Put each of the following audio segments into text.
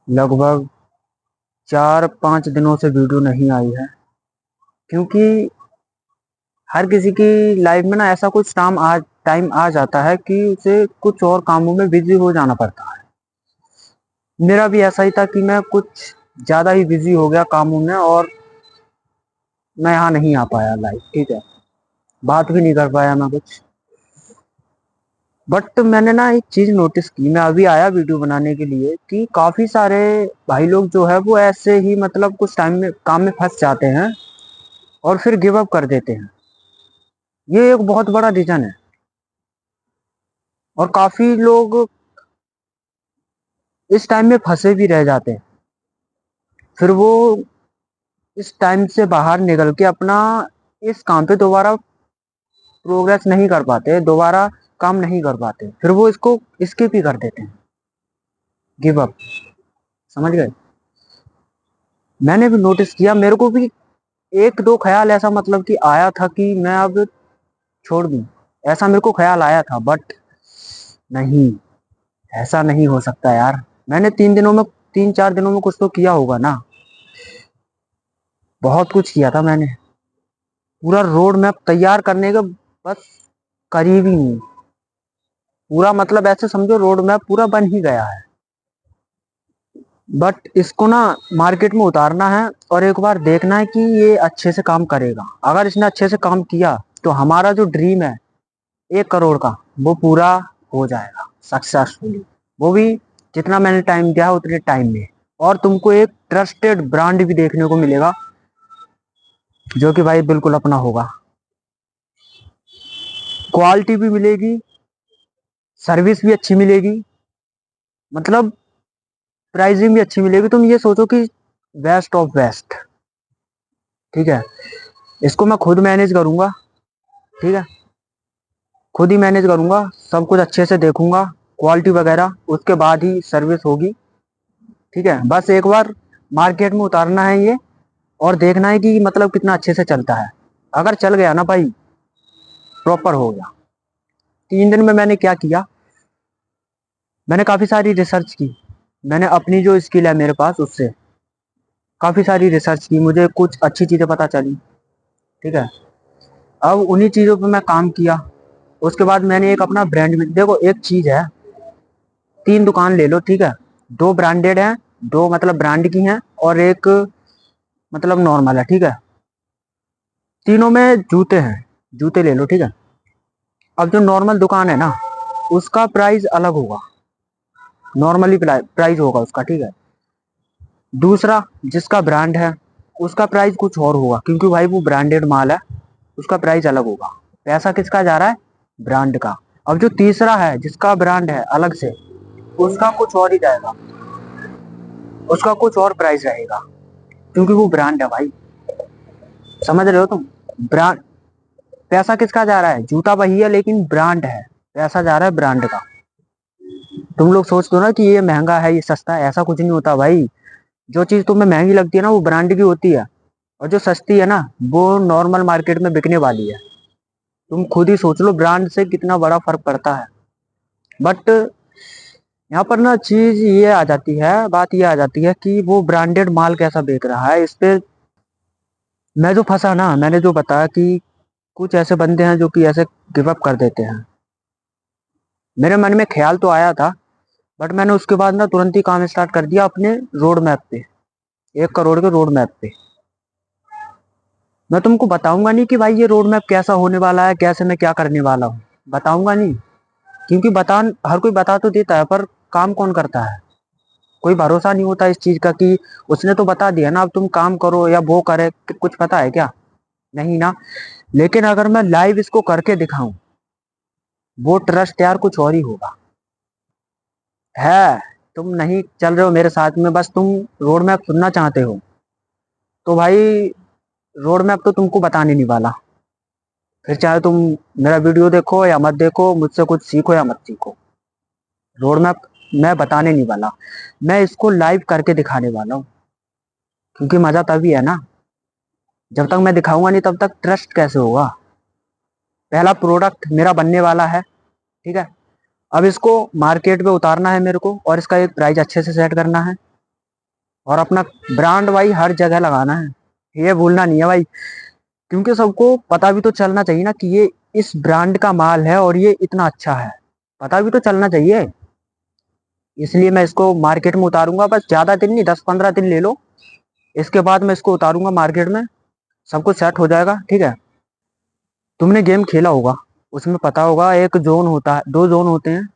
लगभग 4-5 दिनों से वीडियो नहीं आई है, क्योंकि हर किसी की लाइफ में ना ऐसा कुछ टाइम आ जाता है कि उसे कुछ और कामों में बिजी हो जाना पड़ता है। मेरा भी ऐसा ही था कि मैं कुछ ज़्यादा ही बिजी हो गया कामों में और मैं यहाँ नहीं आ पाया लाइव, ठीक है। बात भी नहीं कर पाया मैं कुछ। बट मैंने ना एक चीज़ नोटिस की, मैं अभी आया वीडियो बनाने के लिए, कि काफ़ी सारे भाई लोग जो है वो ऐसे ही मतलब कुछ टाइम में काम में फंस जाते हैं और फिर गिव अप कर देते हैं। ये एक बहुत बड़ा रीजन है। और काफ़ी लोग इस टाइम में फंसे भी रह जाते हैं। फिर वो इस टाइम से बाहर निकल के अपना इस काम पे दोबारा प्रोग्रेस नहीं कर पाते, दोबारा काम नहीं कर पाते, फिर वो इसको स्किप ही कर देते हैं, गिव अप। समझ गए। मैंने भी नोटिस किया, मेरे को भी एक दो ख्याल ऐसा मतलब कि आया था कि मैं अब छोड़ दूं। ऐसा मेरे को ख्याल आया था, बट नहीं, ऐसा नहीं हो सकता यार। मैंने 3-4 दिनों में कुछ तो किया होगा ना। बहुत कुछ किया था मैंने। पूरा रोड मैप तैयार करने का बस करीब ही नहीं, पूरा मतलब ऐसे समझो रोड मैप पूरा बन ही गया है। बट इसको ना मार्केट में उतारना है और एक बार देखना है कि ये अच्छे से काम करेगा। अगर इसने अच्छे से काम किया तो हमारा जो ड्रीम है 1 करोड़ का, वो पूरा हो जाएगा सक्सेसफुली। वो भी जितना मैंने टाइम दिया है उतने टाइम में। और तुमको एक ट्रस्टेड ब्रांड भी देखने को मिलेगा, जो कि भाई बिल्कुल अपना होगा। क्वालिटी भी मिलेगी, सर्विस भी अच्छी मिलेगी, मतलब प्राइसिंग भी अच्छी मिलेगी। तुम ये सोचो कि बेस्ट ऑफ बेस्ट, ठीक है। इसको मैं खुद मैनेज करूंगा, ठीक है। खुद ही मैनेज करूंगा, सब कुछ अच्छे से देखूंगा, क्वालिटी वगैरह, उसके बाद ही सर्विस होगी, ठीक है। बस एक बार मार्केट में उतारना है ये और देखना है कि मतलब कितना अच्छे से चलता है। अगर चल गया ना भाई, प्रॉपर हो गया। 3 दिन में मैंने क्या किया, मैंने काफ़ी सारी रिसर्च की। मैंने अपनी जो स्किल है मेरे पास उससे काफ़ी सारी रिसर्च की, मुझे कुछ अच्छी चीज़ें पता चली, ठीक है। अब उन्हीं चीज़ों पे मैं काम किया। उसके बाद मैंने एक अपना ब्रांड में, देखो एक चीज़ है, 3 दुकान ले लो, ठीक है। 2 ब्रांडेड हैं, 2 मतलब ब्रांड की हैं, और एक मतलब नॉर्मल है, ठीक है। तीनों में जूते हैं, जूते ले लो, ठीक है। अब जो नॉर्मल दुकान है ना, उसका प्राइस अलग होगा, नॉर्मली प्राइस होगा उसका, ठीक है। दूसरा जिसका ब्रांड है उसका प्राइस कुछ और होगा, क्योंकि भाई वो ब्रांडेड माल है, उसका प्राइस अलग होगा। पैसा किसका जा रहा है, ब्रांड का। अब जो तीसरा है जिसका ब्रांड है अलग से, उसका कुछ और ही जाएगा, उसका कुछ और प्राइस रहेगा, क्योंकि वो ब्रांड है भाई। समझ रहे हो तुम। ब्रांड, पैसा किसका जा रहा है, जूता वही है लेकिन ब्रांड है, पैसा जा रहा है ब्रांड का। तुम लोग सोच दो ना कि ये महंगा है ये सस्ता है, ऐसा कुछ नहीं होता भाई। जो चीज तुम्हें महंगी लगती है ना वो ब्रांड की होती है, और जो सस्ती है ना वो नॉर्मल मार्केट में बिकने वाली है। तुम खुद ही सोच लो ब्रांड से कितना बड़ा फर्क पड़ता है। बट यहाँ पर ना चीज ये आ जाती है, बात ये आ जाती है कि वो ब्रांडेड माल कैसा बेच रहा है। इस पे मैं जो फंसा ना, मैंने जो बताया कि कुछ ऐसे बंदे हैं जो कि ऐसे गिव अप कर देते हैं। मेरे मन में ख्याल तो आया था, बट मैंने उसके बाद ना तुरंत ही काम स्टार्ट कर दिया अपने रोड मैप पे, 1 करोड़ के रोड मैप पे। मैं तुमको बताऊंगा नहीं कि भाई ये रोड मैप कैसा होने वाला है, कैसे मैं क्या करने वाला हूँ, बताऊंगा नहीं। क्योंकि बता, हर कोई बता तो देता है, पर काम कौन करता है। कोई भरोसा नहीं होता इस चीज का कि उसने तो बता दिया ना अब तुम काम करो या वो करे, कुछ पता है क्या, नहीं ना। लेकिन अगर मैं लाइव इसको करके दिखाऊं, वो ट्रस्ट यार कुछ और ही होगा। है, तुम नहीं चल रहे हो मेरे साथ में, बस तुम रोड मैप सुनना चाहते हो, तो भाई रोड मैप तो तुमको बताने नहीं वाला। फिर चाहे तुम मेरा वीडियो देखो या मत देखो, मुझसे कुछ सीखो या मत सीखो, रोड मैप मैं बताने नहीं वाला। मैं इसको लाइव करके दिखाने वाला हूँ, क्योंकि मजा तभी है ना, जब तक मैं दिखाऊंगा नहीं तब तक ट्रस्ट कैसे होगा। पहला प्रोडक्ट मेरा बनने वाला है, ठीक है। अब इसको मार्केट में उतारना है मेरे को, और इसका एक प्राइस अच्छे से सेट करना है। और अपना ब्रांड भाई हर जगह लगाना है, ये भूलना नहीं है भाई। क्योंकि सबको पता भी तो चलना चाहिए ना कि ये इस ब्रांड का माल है और ये इतना अच्छा है, पता भी तो चलना चाहिए। इसलिए मैं इसको मार्केट में उतारूंगा, बस ज्यादा दिन नहीं, 10-15 दिन ले लो, इसके बाद मैं इसको उतारूंगा मार्केट में, सब कुछ सेट हो जाएगा, ठीक है। तुमने गेम खेला होगा, उसमें पता होगा एक जोन होता है, 2 जोन होते हैं,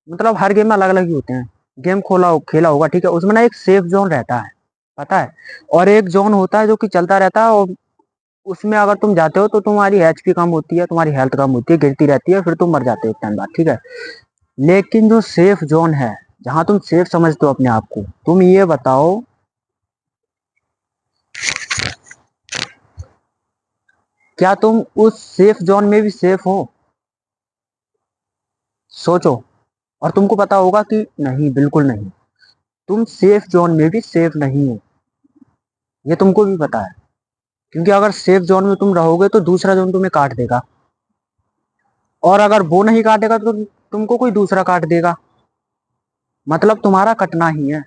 मतलब हर गेम में अलग अलग ही होते हैं। गेम खेला होगा, ठीक है, उसमें ना एक सेफ जोन रहता है, पता है। और एक जोन होता है जो कि चलता रहता है, और उसमें अगर तुम जाते हो तो तुम्हारी एचपी कम होती है, तुम्हारी हेल्थ कम होती है, गिरती रहती है, फिर तुम मर जाते हो एक टाइम बाद, ठीक है। लेकिन जो सेफ जोन है, जहां तुम सेफ समझते हो अपने आप को, तुम ये बताओ, क्या तुम उस सेफ जोन में भी सेफ हो? सोचो। और तुमको पता होगा कि नहीं, बिल्कुल नहीं, तुम सेफ जोन में भी सेफ नहीं हो, ये तुमको भी पता है। क्योंकि अगर सेफ जोन में तुम रहोगे तो दूसरा जोन तुम्हें काट देगा, और अगर वो नहीं काटेगा तो तुमको कोई दूसरा काट देगा, मतलब तुम्हारा कटना ही है।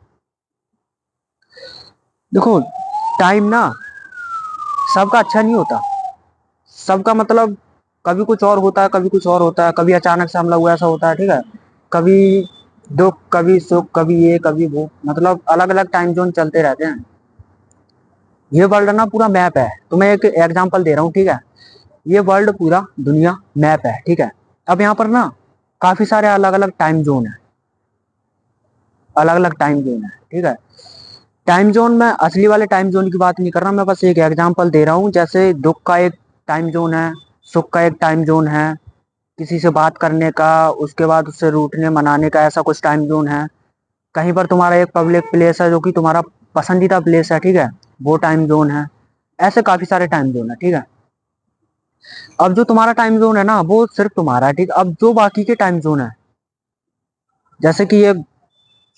देखो, टाइम ना सबका अच्छा नहीं होता, सबका मतलब कभी कुछ और होता है, कभी कुछ और होता है, कभी अचानक से हमला हुआ ऐसा होता है, ठीक है। कभी दुख, कभी सुख, कभी ये कभी वो, मतलब अलग अलग टाइम जोन चलते रहते हैं। ये वर्ल्ड ना पूरा मैप है, तुम्हें एक एग्जांपल दे रहा हूँ, ठीक है। ये वर्ल्ड पूरा दुनिया मैप है, ठीक है। अब यहाँ पर ना काफी सारे अलग अलग टाइम जोन है, अलग अलग टाइम जोन है, ठीक है। टाइम जोन में असली वाले टाइम जोन की बात नहीं कर रहा, मैं बस एक एग्जांपल दे रहा हूँ। जैसे दुख का एक टाइम जोन है, सुख का एक टाइम जोन है, किसी से बात करने का, उसके बाद उससे रूठने मनाने का, ऐसा कुछ टाइम जोन है। कहीं पर तुम्हारा एक पब्लिक प्लेस है जो कि तुम्हारा पसंदीदा प्लेस है, ठीक है, वो टाइम जोन है। ऐसे काफी सारे टाइम जोन है, ठीक है। अब जो तुम्हारा टाइम जोन है ना, वो सिर्फ तुम्हारा है, ठीक है। अब जो बाकी के टाइम जोन है, जैसे कि ये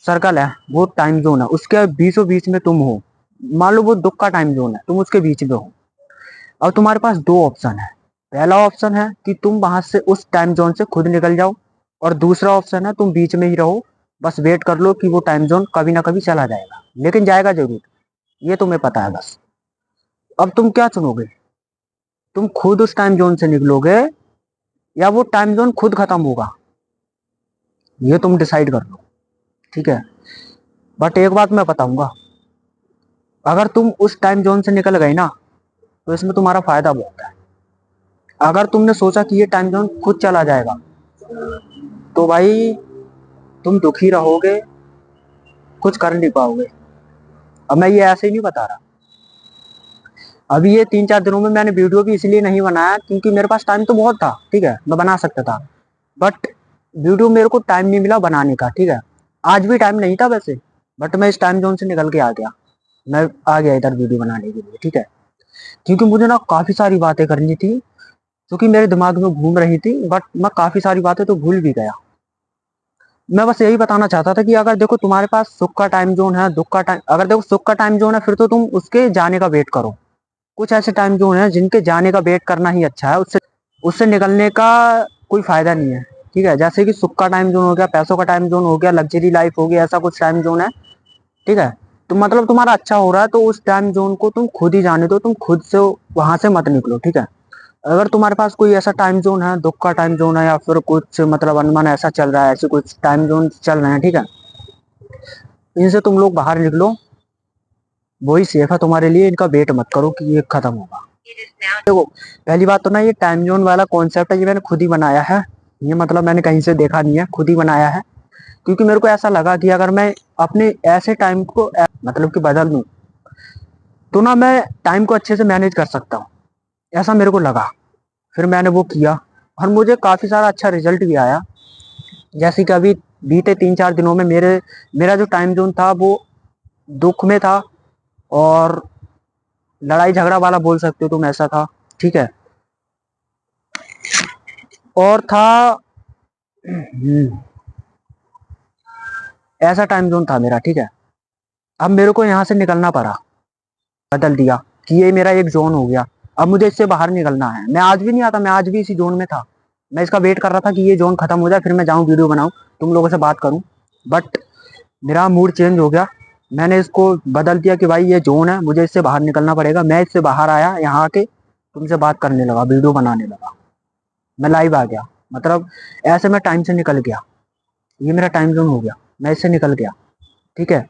सर्कल है, वो टाइम जोन है, उसके बीचों बीच में तुम हो। मान लो वो दुख का टाइम जोन है, तुम उसके बीच में हो। अब तुम्हारे पास 2 ऑप्शन है। पहला ऑप्शन है कि तुम वहां से उस टाइम जोन से खुद निकल जाओ, और दूसरा ऑप्शन है तुम बीच में ही रहो, बस वेट कर लो कि वो टाइम जोन कभी ना कभी चला जाएगा, लेकिन जाएगा जरूर, ये तुम्हें पता है बस। अब तुम क्या चुनोगे? तुम खुद उस टाइम जोन से निकलोगे, या वो टाइम जोन खुद खत्म होगा? ये तुम डिसाइड कर लो, ठीक है। बट एक बात मैं बताऊंगा, अगर तुम उस टाइम जोन से निकल गए ना, तो इसमें तुम्हारा फायदा बहुत है। अगर तुमने सोचा कि ये टाइम जोन खुद चला जाएगा, तो भाई तुम दुखी रहोगे, कुछ कर नहीं पाओगे। अब मैं ये ऐसे ही नहीं बता रहा, अभी ये 3-4 दिनों में मैंने वीडियो भी इसलिए नहीं बनाया क्योंकि मेरे पास टाइम तो बहुत था, ठीक है, मैं बना सकता था, बट वीडियो मेरे को टाइम नहीं मिला बनाने का, ठीक है। आज भी टाइम नहीं था वैसे, बट मैं इस टाइम जोन से निकल के आ गया, मैं आ गया इधर वीडियो बनाने के लिए, ठीक है। क्योंकि मुझे ना काफी सारी बातें करनी थी जो कि मेरे दिमाग में घूम रही थी, बट मैं काफी सारी बातें तो भूल भी गया। मैं बस यही बताना चाहता था कि अगर देखो तुम्हारे पास सुख का टाइम जोन है, दुख का टाइम, अगर देखो सुख का टाइम जोन है, फिर तो तुम उसके जाने का वेट करो। कुछ ऐसे टाइम जोन है जिनके जाने का वेट करना ही अच्छा है, उससे उससे निकलने का कोई फायदा नहीं है, ठीक है। जैसे कि सुख का टाइम जोन हो गया, पैसों का टाइम जोन हो गया, लग्जरी लाइफ हो गया, ऐसा कुछ टाइम जोन है, ठीक है। तो मतलब तुम्हारा अच्छा हो रहा है तो उस टाइम जोन को तुम खुद ही जाने दो, तुम खुद से वहां से मत निकलो, ठीक है। अगर तुम्हारे पास कोई ऐसा टाइम जोन है, दुख का टाइम जोन है, या फिर कुछ मतलब अनुमान ऐसा चल रहा है, ऐसे कुछ टाइम जोन चल रहे हैं, ठीक है, इनसे तुम लोग बाहर निकलो, वही सेफ है तुम्हारे लिए। इनका वेट मत करो कि ये खत्म होगा। देखो, पहली बात तो ना, ये टाइम जोन वाला कॉन्सेप्ट है, ये मैंने खुद ही बनाया है, ये मतलब मैंने कहीं से देखा नहीं है, खुद ही बनाया है। क्योंकि मेरे को ऐसा लगा कि अगर मैं अपने ऐसे टाइम को मतलब कि बदल दूं, तो ना मैं टाइम को अच्छे से मैनेज कर सकता हूँ, ऐसा मेरे को लगा। फिर मैंने वो किया, और मुझे काफी सारा अच्छा रिजल्ट भी आया। जैसे कि अभी बीते 3-4 दिनों में मेरा जो टाइम जोन था वो दुख में था, और लड़ाई झगड़ा वाला बोल सकते हो तुम, ऐसा था, ठीक है। और था ऐसा टाइम जोन था मेरा, ठीक है। अब मेरे को यहाँ से निकलना पड़ा, बदल दिया कि ये मेरा एक जोन हो गया, अब मुझे इससे बाहर निकलना है। मैं आज भी नहीं आता, मैं आज भी इसी जोन में था, मैं इसका वेट कर रहा था कि ये जोन खत्म हो जाए, फिर मैं जाऊं वीडियो बनाऊं, तुम लोगों से बात करूं। बट मेरा मूड चेंज हो गया, मैंने इसको बदल दिया कि भाई ये जोन है, मुझे इससे बाहर निकलना पड़ेगा। मैं इससे बाहर आया, यहाँ आके तुमसे बात करने लगा, वीडियो बनाने लगा, मैं लाइव आ गया। मतलब ऐसे मैं टाइम से निकल गया, ये मेरा टाइम जोन हो गया, मैं इससे निकल गया। ठीक है।